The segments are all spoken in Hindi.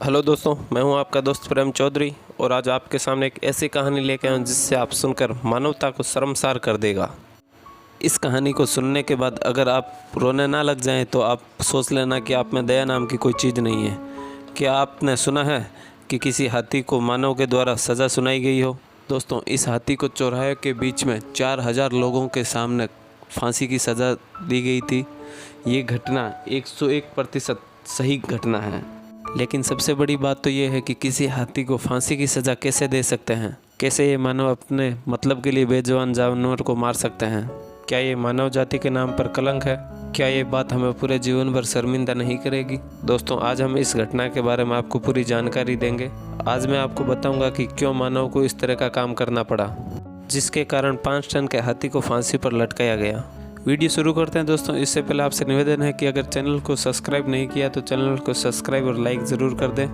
हेलो दोस्तों, मैं हूं आपका दोस्त प्रेम चौधरी और आज आपके सामने एक ऐसी कहानी लेके आया हूं जिससे आप सुनकर मानवता को शर्मसार कर देगा। इस कहानी को सुनने के बाद अगर आप रोने ना लग जाएं तो आप सोच लेना कि आप में दया नाम की कोई चीज़ नहीं है। क्या आपने सुना है कि किसी हाथी को मानव के द्वारा सज़ा सुनाई गई हो? दोस्तों, इस हाथी को चौराहे के बीच में 4000 लोगों के सामने फांसी की सज़ा दी गई थी। ये घटना 101% सही घटना है। लेकिन सबसे बड़ी बात तो ये है कि किसी हाथी को फांसी की सज़ा कैसे दे सकते हैं? कैसे ये मानव अपने मतलब के लिए बेजुबान जानवर को मार सकते हैं? क्या ये मानव जाति के नाम पर कलंक है? क्या ये बात हमें पूरे जीवन भर शर्मिंदा नहीं करेगी? दोस्तों, आज हम इस घटना के बारे में आपको पूरी जानकारी देंगे। आज मैं आपको बताऊंगा कि क्यों मानव को इस तरह का काम करना पड़ा, जिसके कारण 5 टन के हाथी को फांसी पर लटकाया गया। वीडियो शुरू करते हैं दोस्तों। इससे पहले आपसे निवेदन है कि अगर चैनल को सब्सक्राइब नहीं किया तो चैनल को सब्सक्राइब और लाइक ज़रूर कर दें।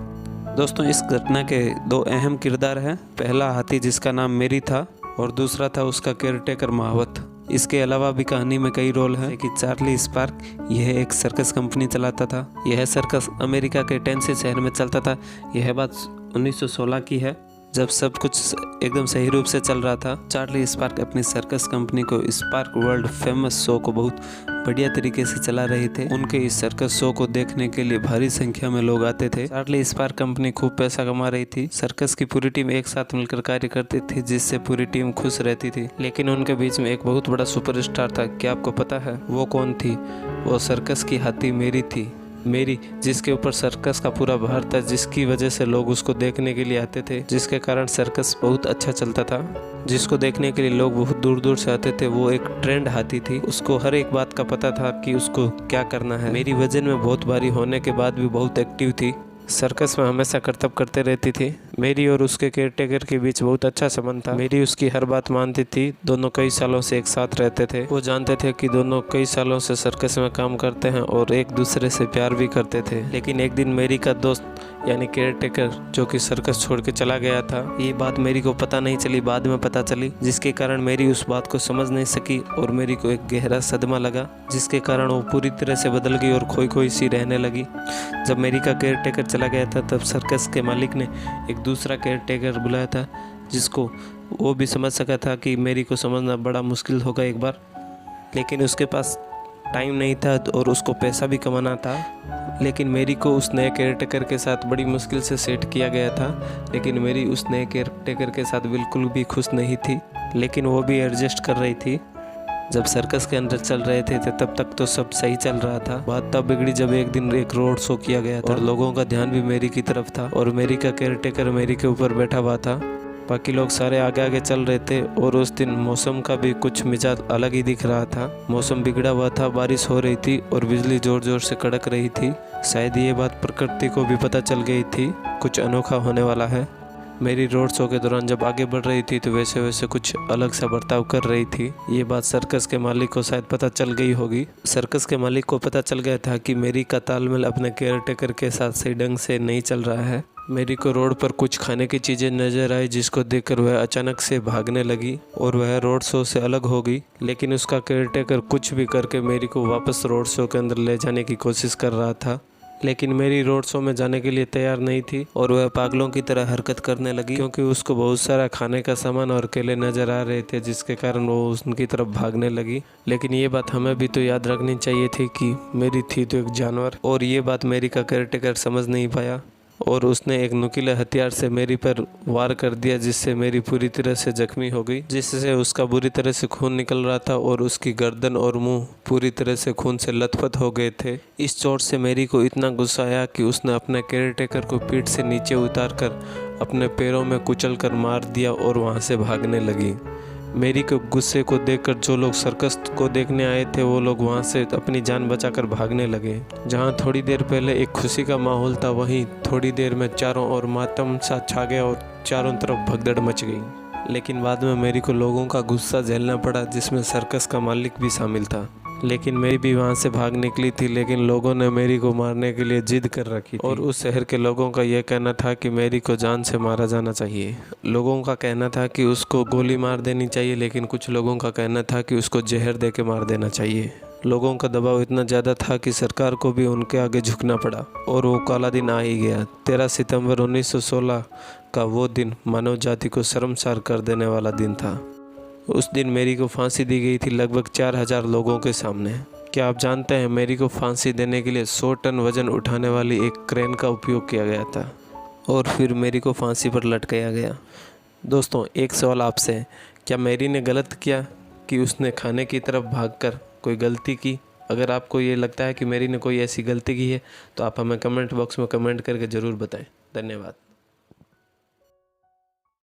दोस्तों, इस घटना के 2 अहम किरदार हैं। पहला हाथी जिसका नाम मेरी था और दूसरा था उसका केयरटेकर महावत। इसके अलावा भी कहानी में कई रोल हैं कि चार्ली स्पार्क यह एक सर्कस कंपनी चलाता था। यह सर्कस अमेरिका के टेनेसी शहर में चलता था। यह बात 1916 की है, जब सब कुछ एकदम सही रूप से चल रहा था। चार्ली स्पार्क अपनी सर्कस कंपनी को स्पार्क वर्ल्ड फेमस शो को बहुत बढ़िया तरीके से चला रहे थे। उनके इस सर्कस शो को देखने के लिए भारी संख्या में लोग आते थे। चार्ली स्पार्क कंपनी खूब पैसा कमा रही थी। सर्कस की पूरी टीम एक साथ मिलकर कार्य करती थी, जिससे पूरी टीम खुश रहती थी। लेकिन उनके बीच में एक बहुत बड़ा सुपरस्टार था। क्या आपको पता है वो कौन थी? वो सर्कस की हाथी मेरी थी। मेरी, जिसके ऊपर सर्कस का पूरा भार था, जिसकी वजह से लोग उसको देखने के लिए आते थे, जिसके कारण सर्कस बहुत अच्छा चलता था, जिसको देखने के लिए लोग बहुत दूर दूर से आते थे। वो एक ट्रेंड हाथी थी। उसको हर एक बात का पता था कि उसको क्या करना है। मेरी वजन में बहुत भारी होने के बाद भी बहुत एक्टिव थी। सर्कस में हमेशा करतब करते रहती थी। मेरी और उसके केयरटेकर के बीच बहुत अच्छा संबंध था। मेरी उसकी हर बात मानती थी। दोनों कई सालों से एक साथ रहते थे। वो जानते थे कि दोनों कई सालों से सर्कस में काम करते हैं और एक दूसरे से प्यार भी करते थे। लेकिन एक दिन मेरी का दोस्त यानी केयरटेकर, जो कि सर्कस छोड़ के चला गया था, ये बात मेरी को पता नहीं चली, बाद में पता चली, जिसके कारण मेरी उस बात को समझ नहीं सकी और मेरी को एक गहरा सदमा लगा, जिसके कारण वो पूरी तरह से बदल गई और खोई खोई सी रहने लगी। जब मेरी का केयरटेकर चला गया था तब सर्कस के मालिक ने एक दूसरा केयरटेकर बुलाया था, जिसको वो भी समझ सका था कि मेरी को समझना बड़ा मुश्किल होगा एक बार। लेकिन उसके पास टाइम नहीं था और उसको पैसा भी कमाना था। लेकिन मेरी को उस नए केयरटेकर के साथ बड़ी मुश्किल से सेट किया गया था। लेकिन मेरी उस नए केयरटेकर के साथ बिल्कुल भी खुश नहीं थी, लेकिन वो भी एडजस्ट कर रही थी। जब सर्कस के अंदर चल रहे थे तब तक तो सब सही चल रहा था। बात तब बिगड़ी जब एक दिन एक रोड शो किया गया था और लोगों का ध्यान भी मेरी की तरफ था और मेरी का केयरटेकर मेरी के ऊपर बैठा हुआ था। बाकी लोग सारे आगे आगे चल रहे थे और उस दिन मौसम का भी कुछ मिजाज अलग ही दिख रहा था। मौसम बिगड़ा हुआ था, बारिश हो रही थी और बिजली जोर जोर से कड़क रही थी। शायद ये बात प्रकृति को भी पता चल गई थी, कुछ अनोखा होने वाला है। मेरी रोड शो के दौरान जब आगे बढ़ रही थी तो वैसे वैसे कुछ अलग सा बर्ताव कर रही थी। ये बात सर्कस के मालिक को शायद पता चल गई होगी। सर्कस के मालिक को पता चल गया था कि मेरी का तालमेल अपने केयरटेकर के साथ सही ढंग से नहीं चल रहा है। मेरी को रोड पर कुछ खाने की चीज़ें नजर आई, जिसको देखकर वह अचानक से भागने लगी और वह रोड शो से अलग हो गई। लेकिन उसका केयरटेकर कुछ भी करके मेरी को वापस रोड शो के अंदर ले जाने की कोशिश कर रहा था। लेकिन मेरी रोड शो में जाने के लिए तैयार नहीं थी और वह पागलों की तरह हरकत करने लगी, क्योंकि उसको बहुत सारा खाने का सामान और केले नजर आ रहे थे, जिसके कारण वो उनकी तरफ भागने लगी। लेकिन ये बात हमें भी तो याद रखनी चाहिए थी कि मेरी थी तो एक जानवर, और ये बात मेरी का केयरटेकर समझ नहीं पाया और उसने एक नुकीले हथियार से मेरी पर वार कर दिया, जिससे मेरी पूरी तरह से जख्मी हो गई, जिससे उसका बुरी तरह से खून निकल रहा था और उसकी गर्दन और मुंह पूरी तरह से खून से लथपथ हो गए थे। इस चोट से मेरी को इतना गुस्सा आया कि उसने अपने केयरटेकर को पीठ से नीचे उतार कर अपने पैरों में कुचल कर मार दिया और वहाँ से भागने लगी। मेरी के गुस्से को देखकर जो लोग सर्कस को देखने आए थे वो लोग वहां से अपनी जान बचाकर भागने लगे। जहां थोड़ी देर पहले एक खुशी का माहौल था, वहीं थोड़ी देर में चारों ओर मातम सा छा गया और चारों तरफ भगदड़ मच गई। लेकिन बाद में मेरी को लोगों का गुस्सा झेलना पड़ा, जिसमें सर्कस का मालिक भी शामिल था। लेकिन मेरी भी वहाँ से भाग निकली थी, लेकिन लोगों ने मेरी को मारने के लिए जिद कर रखी थी और उस शहर के लोगों का यह कहना था कि मेरी को जान से मारा जाना चाहिए। लोगों का कहना था कि उसको गोली मार देनी चाहिए, लेकिन कुछ लोगों का कहना था कि उसको जहर दे के मार देना चाहिए। लोगों का दबाव इतना ज़्यादा था कि सरकार को भी उनके आगे झुकना पड़ा और वो काला दिन आ ही गया। 13 सितंबर 1916 का वो दिन मानव जाति को शर्मसार कर देने वाला दिन था। उस दिन मैरी को फांसी दी गई थी लगभग 4000 लोगों के सामने। क्या आप जानते हैं मैरी को फांसी देने के लिए 100 टन वजन उठाने वाली एक क्रेन का उपयोग किया गया था और फिर मैरी को फांसी पर लटकाया गया। दोस्तों, एक सवाल आपसे है, क्या मैरी ने गलत किया कि उसने खाने की तरफ भागकर कोई गलती की? अगर आपको ये लगता है कि मैरी ने कोई ऐसी गलती की है तो आप हमें कमेंट बॉक्स में कमेंट करके ज़रूर बताएं। धन्यवाद।